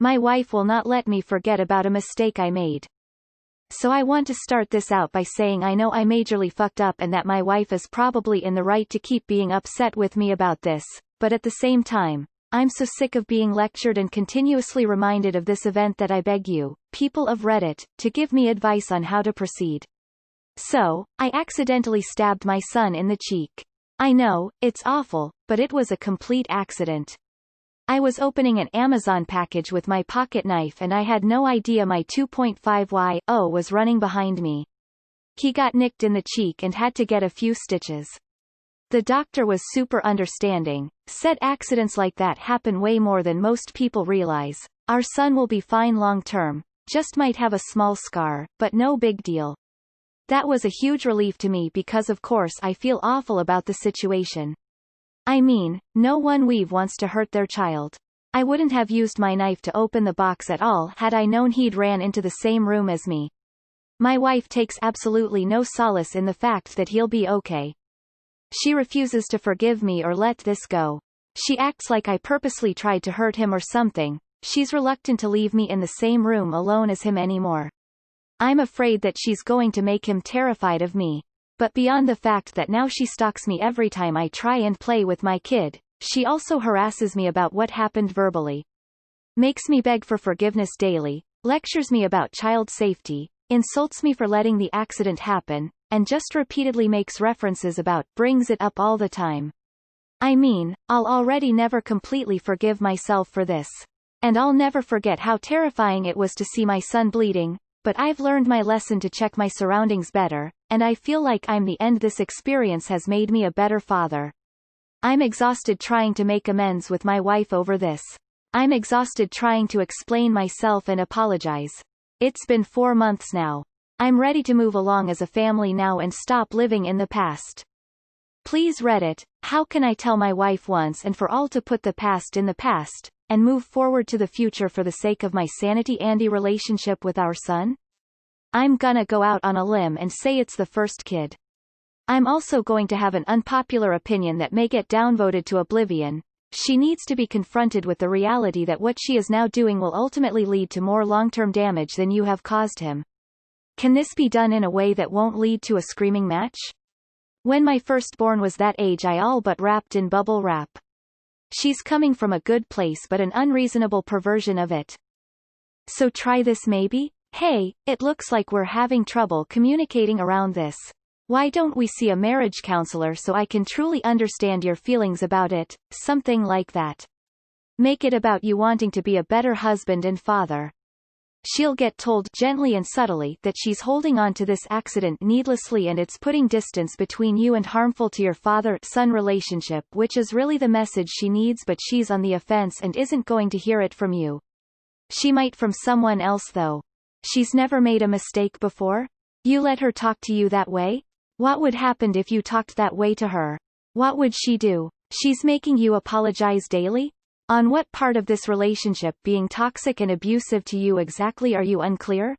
My wife will not let me forget about a mistake I made. So I want to start this out by saying I know I majorly fucked up and that my wife is probably in the right to keep being upset with me about this, but at the same time, I'm so sick of being lectured and continuously reminded of this event that I beg you, people of Reddit, to give me advice on how to proceed. So, I accidentally stabbed my son in the cheek. I know, it's awful, but it was a complete accident. I was opening an Amazon package with my pocket knife and I had no idea my 2.5Y was running behind me. He got nicked in the cheek and had to get a few stitches. The doctor was super understanding, said accidents like that happen way more than most people realize. Our son will be fine long term, just might have a small scar, but no big deal. That was a huge relief to me because of course I feel awful about the situation. I mean, no one weave wants to hurt their child. I wouldn't have used my knife to open the box at all had I known he'd ran into the same room as me. My wife takes absolutely no solace in the fact that he'll be okay. She refuses to forgive me or let this go. She acts like I purposely tried to hurt him or something. She's reluctant to leave me in the same room alone as him anymore. I'm afraid that she's going to make him terrified of me. But beyond the fact that now she stalks me every time I try and play with my kid, she also harasses me about what happened verbally. Makes me beg for forgiveness daily, lectures me about child safety, insults me for letting the accident happen, and just repeatedly makes references about, brings it up all the time. I mean, I'll already never completely forgive myself for this. And I'll never forget how terrifying it was to see my son bleeding, but I've learned my lesson to check my surroundings better, and I feel like I'm the end. This experience has made me a better father. I'm exhausted trying to make amends with my wife over this. I'm exhausted trying to explain myself and apologize. It's been 4 months now. I'm ready to move along as a family now and stop living in the past. Please Reddit, how can I tell my wife once and for all to put the past in the past, and move forward to the future for the sake of my sanity and the relationship with our son? I'm gonna go out on a limb and say it's the first kid. I'm also going to have an unpopular opinion that may get downvoted to oblivion. She needs to be confronted with the reality that what she is now doing will ultimately lead to more long-term damage than you have caused him. Can this be done in a way that won't lead to a screaming match? When my firstborn was that age I all but wrapped in bubble wrap. She's coming from a good place but an unreasonable perversion of it. So try this maybe? Hey, it looks like we're having trouble communicating around this. Why don't we see a marriage counselor so I can truly understand your feelings about it, something like that. Make it about you wanting to be a better husband and father. She'll get told gently and subtly that she's holding on to this accident needlessly and it's putting distance between you and harmful to your father-son relationship, which is really the message she needs, but she's on the offense and isn't going to hear it from you. She might from someone else though. She's never made a mistake before? You let her talk to you that way? What would happen if you talked that way to her? What would she do? She's making you apologize daily? On what part of this relationship being toxic and abusive to you exactly are you unclear?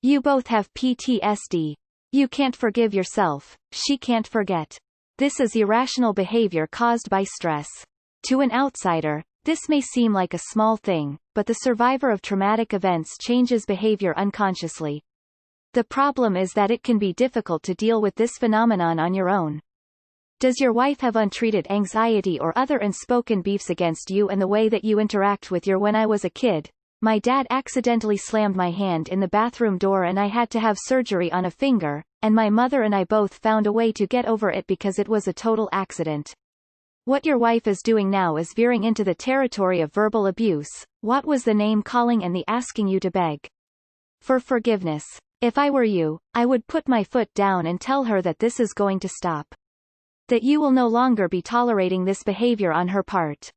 You both have PTSD. You can't forgive yourself, she can't forget. This is irrational behavior caused by stress. To an outsider, this may seem like a small thing, but the survivor of traumatic events changes behavior unconsciously. The problem is that it can be difficult to deal with this phenomenon on your own. Does your wife have untreated anxiety or other unspoken beefs against you and the way that you interact with your When I was a kid, my dad accidentally slammed my hand in the bathroom door and I had to have surgery on a finger, and my mother and I both found a way to get over it because it was a total accident. What your wife is doing now is veering into the territory of verbal abuse. What was the name calling and the asking you to beg for forgiveness? If I were you, I would put my foot down and tell her that this is going to stop. That you will no longer be tolerating this behavior on her part.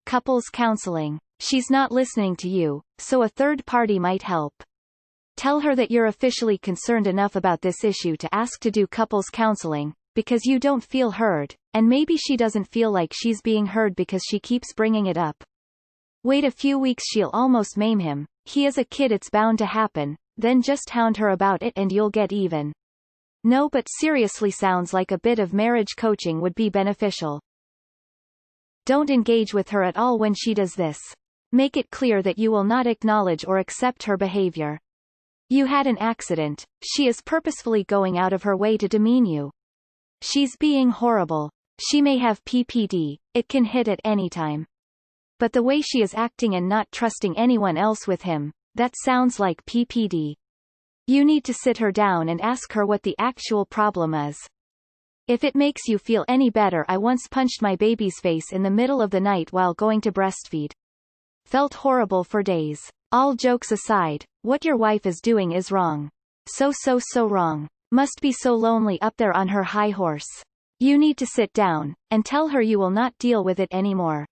Couples counseling. She's not listening to you, so a third party might help. Tell her that you're officially concerned enough about this issue to ask to do couples counseling, because you don't feel heard, and maybe she doesn't feel like she's being heard because she keeps bringing it up. Wait a few weeks, she'll almost maim him. He is a kid, it's bound to happen, then just hound her about it and you'll get even. No, but seriously, sounds like a bit of marriage coaching would be beneficial. Don't engage with her at all when she does this. Make it clear that you will not acknowledge or accept her behavior. You had an accident. She is purposefully going out of her way to demean you. She's being horrible. She may have PPD. It can hit at any time. But the way she is acting and not trusting anyone else with him, that sounds like PPD. You need to sit her down and ask her what the actual problem is. If it makes you feel any better, I once punched my baby's face in the middle of the night while going to breastfeed. Felt horrible for days. All jokes aside, what your wife is doing is wrong. So wrong. Must be so lonely up there on her high horse. You need to sit down, and tell her you will not deal with it anymore.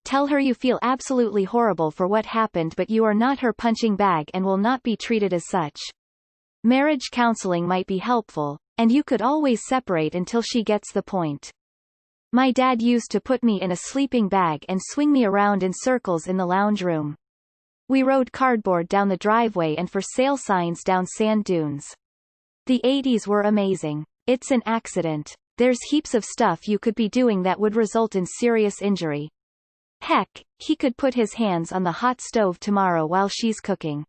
Tell her you feel absolutely horrible for what happened, but you are not her punching bag and will not be treated as such. Marriage counseling might be helpful, and you could always separate until she gets the point. My dad used to put me in a sleeping bag and swing me around in circles in the lounge room. We rode cardboard down the driveway and for sale signs down sand dunes. The 80s were amazing. It's an accident. There's heaps of stuff you could be doing that would result in serious injury. Heck, he could put his hands on the hot stove tomorrow while she's cooking.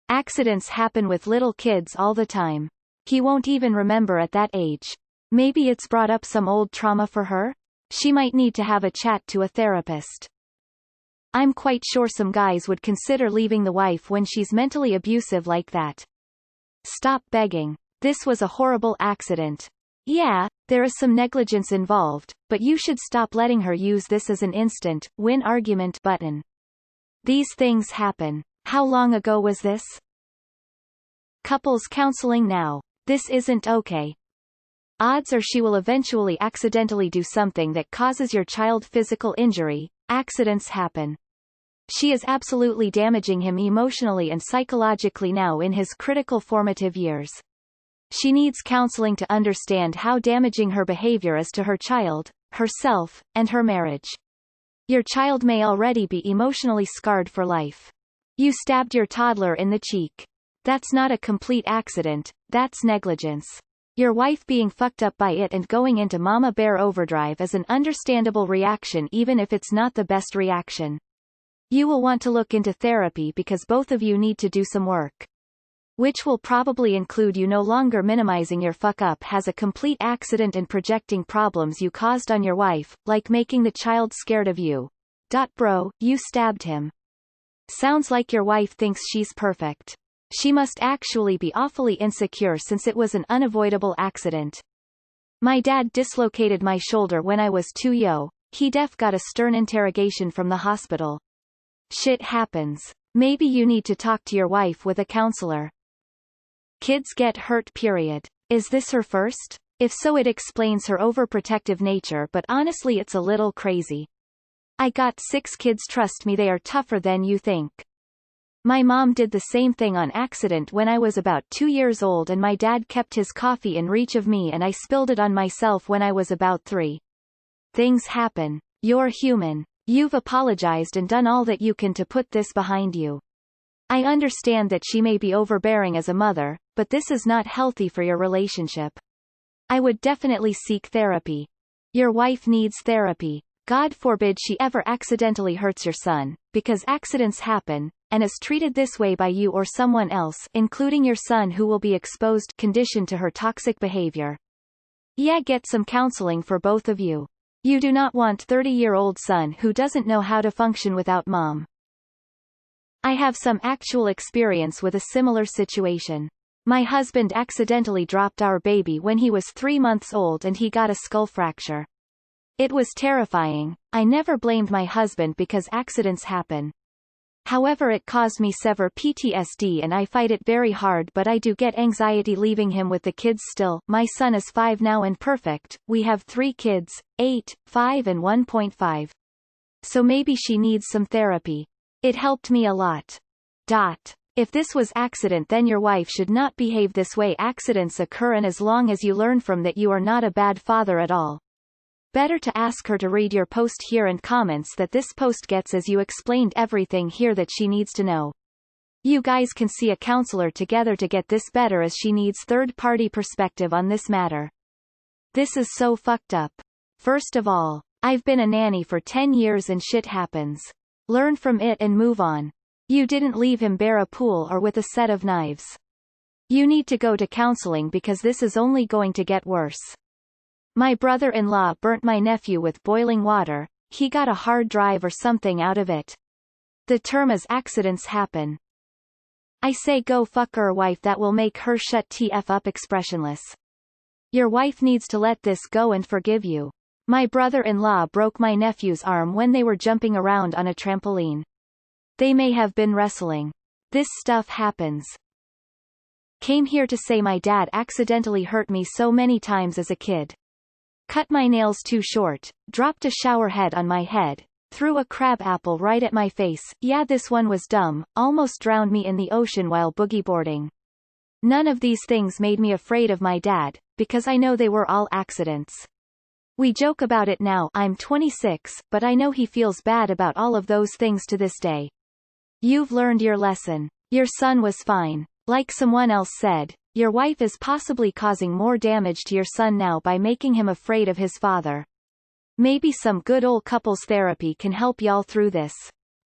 Accidents happen with little kids all the time. He won't even remember at that age. Maybe it's brought up some old trauma for her? She might need to have a chat to a therapist. I'm quite sure some guys would consider leaving the wife when she's mentally abusive like that. Stop begging. This was a horrible accident. Yeah, there is some negligence involved, but you should stop letting her use this as an instant win argument button. These things happen. How long ago was this? Couples counseling now. This isn't okay. Odds are she will eventually accidentally do something that causes your child physical injury. Accidents happen. She is absolutely damaging him emotionally and psychologically now in his critical formative years. She needs counseling to understand how damaging her behavior is to her child, herself, and her marriage. Your child may already be emotionally scarred for life. You stabbed your toddler in the cheek. That's not a complete accident, that's negligence. Your wife being fucked up by it and going into mama bear overdrive is an understandable reaction even if it's not the best reaction. You will want to look into therapy because both of you need to do some work. Which will probably include you no longer minimizing your fuck up has a complete accident and projecting problems you caused on your wife, like making the child scared of you. Bro, you stabbed him. Sounds like your wife thinks she's perfect. She must actually be awfully insecure since it was an unavoidable accident. My dad dislocated my shoulder when I was too young. He got a stern interrogation from the hospital. Shit happens. Maybe you need to talk to your wife with a counselor. Kids get hurt period. Is this her first? If so, it explains her overprotective nature, but honestly it's a little crazy. I got 6 kids, trust me, they are tougher than you think. My mom did the same thing on accident when I was about 2 years old, and my dad kept his coffee in reach of me and I spilled it on myself when I was about 3. Things happen. You're human. You've apologized and done all that you can to put this behind you. I understand that she may be overbearing as a mother, but this is not healthy for your relationship. I would definitely seek therapy. Your wife needs therapy. God forbid she ever accidentally hurts your son, because accidents happen, and is treated this way by you or someone else, including your son, who will be exposed conditioned to her toxic behavior. Yeah, get some counseling for both of you. You do not want 30-year-old son who doesn't know how to function without mom. I have some actual experience with a similar situation. My husband accidentally dropped our baby when he was 3 months old and he got a skull fracture. It was terrifying. I never blamed my husband because accidents happen. However, it caused me severe PTSD and I fight it very hard, but I do get anxiety leaving him with the kids still. My son is 5 now and perfect. We have 3 kids, 8, 5 and 1.5. So maybe she needs some therapy. It helped me a lot. If this was accident, then your wife should not behave this way. Accidents occur, and as long as you learn from that, you are not a bad father at all. Better to ask her to read your post here and comments that this post gets, as you explained everything here that she needs to know. You guys can see a counselor together to get this better, as she needs third-party perspective on this matter. This is so fucked up. First of all, I've been a nanny for 10 years and shit happens. Learn from it and move on. You didn't leave him bare a pool or with a set of knives. You need to go to counseling because this is only going to get worse. My brother-in-law burnt my nephew with boiling water. He got a hard drive or something out of it. The term is accidents happen. I say go fuck her wife, that will make her shut TF up expressionless. Your wife needs to let this go and forgive you. My brother-in-law broke my nephew's arm when they were jumping around on a trampoline. They may have been wrestling. This stuff happens. Came here to say my dad accidentally hurt me so many times as a kid. Cut my nails too short, dropped a shower head on my head, threw a crab apple right at my face, yeah this one was dumb, almost drowned me in the ocean while boogie boarding. None of these things made me afraid of my dad, because I know they were all accidents. We joke about it now, I'm 26, but I know he feels bad about all of those things to this day. You've learned your lesson. Your son was fine. Like someone else said, your wife is possibly causing more damage to your son now by making him afraid of his father. Maybe some good old couples therapy can help y'all through this.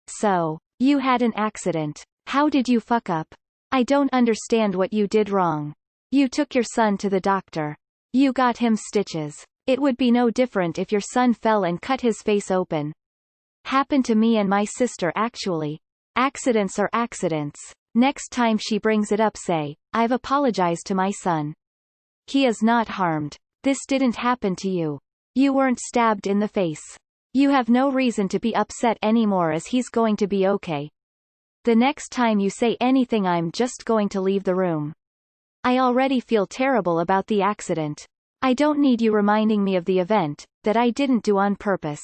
So, you had an accident. How did you fuck up? I don't understand what you did wrong. You took your son to the doctor. You got him stitches. It would be no different if your son fell and cut his face open. Happened to me and my sister actually. Accidents are accidents. Next time she brings it up say, I've apologized to my son. He is not harmed. This didn't happen to you. You weren't stabbed in the face. You have no reason to be upset anymore as he's going to be okay. The next time you say anything I'm just going to leave the room. I already feel terrible about the accident. I don't need you reminding me of the event, that I didn't do on purpose.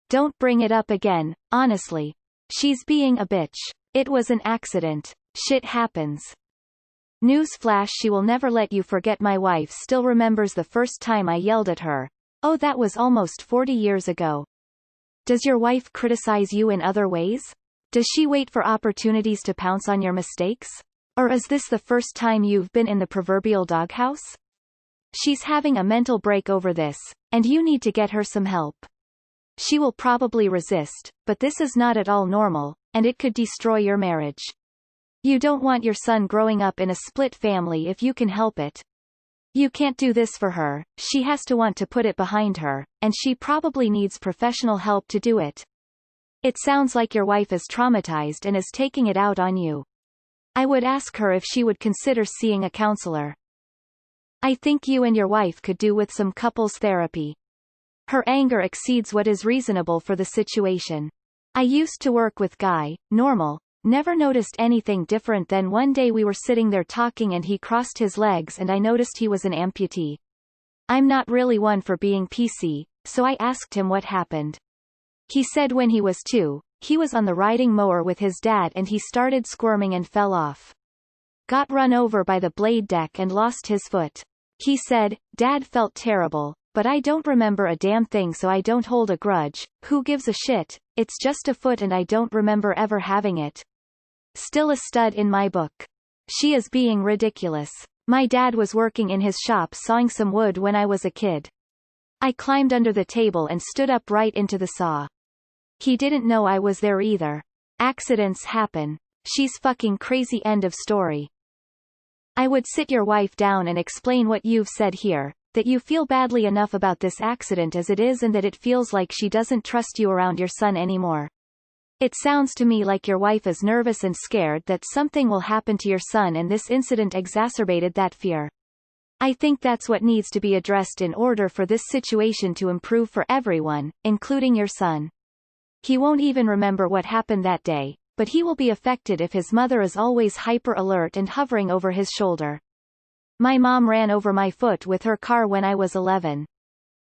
Don't bring it up again, honestly. She's being a bitch. It was an accident. Shit happens. Newsflash, she will never let you forget. My wife still remembers the first time I yelled at her. Oh, that was almost 40 years ago. Does your wife criticize you in other ways? Does she wait for opportunities to pounce on your mistakes? Or is this the first time you've been in the proverbial doghouse? She's having a mental break over this, and you need to get her some help. She will probably resist, but this is not at all normal, and it could destroy your marriage. You don't want your son growing up in a split family if you can help it. You can't do this for her, she has to want to put it behind her, and she probably needs professional help to do it. It sounds like your wife is traumatized and is taking it out on you. I would ask her if she would consider seeing a counselor. I think you and your wife could do with some couples therapy. Her anger exceeds what is reasonable for the situation. I used to work with Guy, normal, never noticed anything different. Then one day we were sitting there talking and he crossed his legs and I noticed he was an amputee. I'm not really one for being PC, so I asked him what happened. He said when he was 2, he was on the riding mower with his dad and he started squirming and fell off. Got run over by the blade deck and lost his foot. He said, Dad felt terrible, but I don't remember a damn thing, so I don't hold a grudge. Who gives a shit? It's just a foot and I don't remember ever having it. Still a stud in my book. She is being ridiculous. My dad was working in his shop sawing some wood when I was a kid. I climbed under the table and stood up right into the saw. He didn't know I was there either. Accidents happen. She's fucking crazy. End of story. I would sit your wife down and explain what you've said here, that you feel badly enough about this accident as it is and that it feels like she doesn't trust you around your son anymore. It sounds to me like your wife is nervous and scared that something will happen to your son and this incident exacerbated that fear. I think that's what needs to be addressed in order for this situation to improve for everyone, including your son. He won't even remember what happened that day, but he will be affected if his mother is always hyper alert and hovering over his shoulder. My mom ran over my foot with her car when I was 11.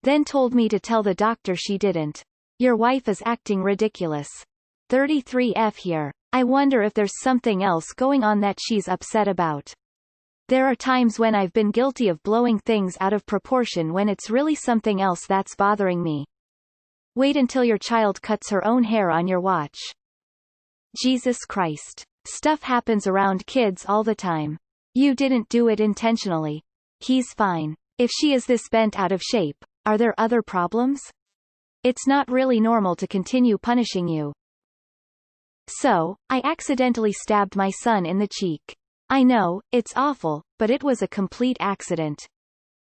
Then told me to tell the doctor she didn't. Your wife is acting ridiculous. 33F here. I wonder if there's something else going on that she's upset about. There are times when I've been guilty of blowing things out of proportion when it's really something else that's bothering me. Wait until your child cuts her own hair on your watch. Jesus Christ. Stuff happens around kids all the time. You didn't do it intentionally. He's fine. If she is this bent out of shape, are there other problems? It's not really normal to continue punishing you. So, I accidentally stabbed my son in the cheek. I know, it's awful, but it was a complete accident.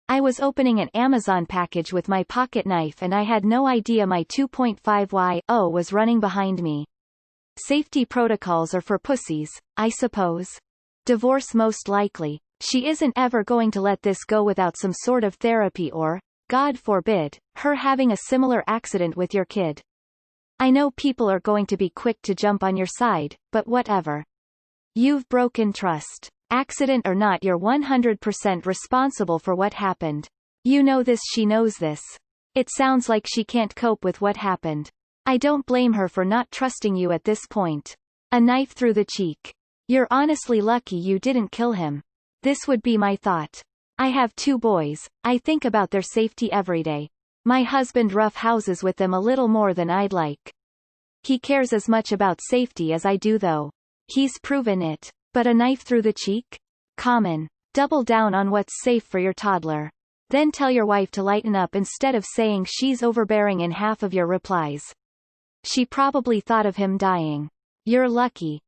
I was opening an Amazon package with my pocket knife and I had no idea my 2.5Y was running behind me. Safety protocols are for pussies, I suppose. Divorce most likely. She isn't ever going to let this go without some sort of therapy or, God forbid, her having a similar accident with your kid. I know people are going to be quick to jump on your side, but whatever. You've broken trust. Accident or not, you're 100% responsible for what happened. You know this, she knows this. It sounds like she can't cope with what happened. I don't blame her for not trusting you at this point. A knife through the cheek. You're honestly lucky you didn't kill him. This would be my thought. I have 2 boys, I think about their safety every day. My husband rough houses with them a little more than I'd like. He cares as much about safety as I do though. He's proven it. But a knife through the cheek? Common. Double down on what's safe for your toddler. Then tell your wife to lighten up instead of saying she's overbearing in half of your replies. She probably thought of him dying. You're lucky.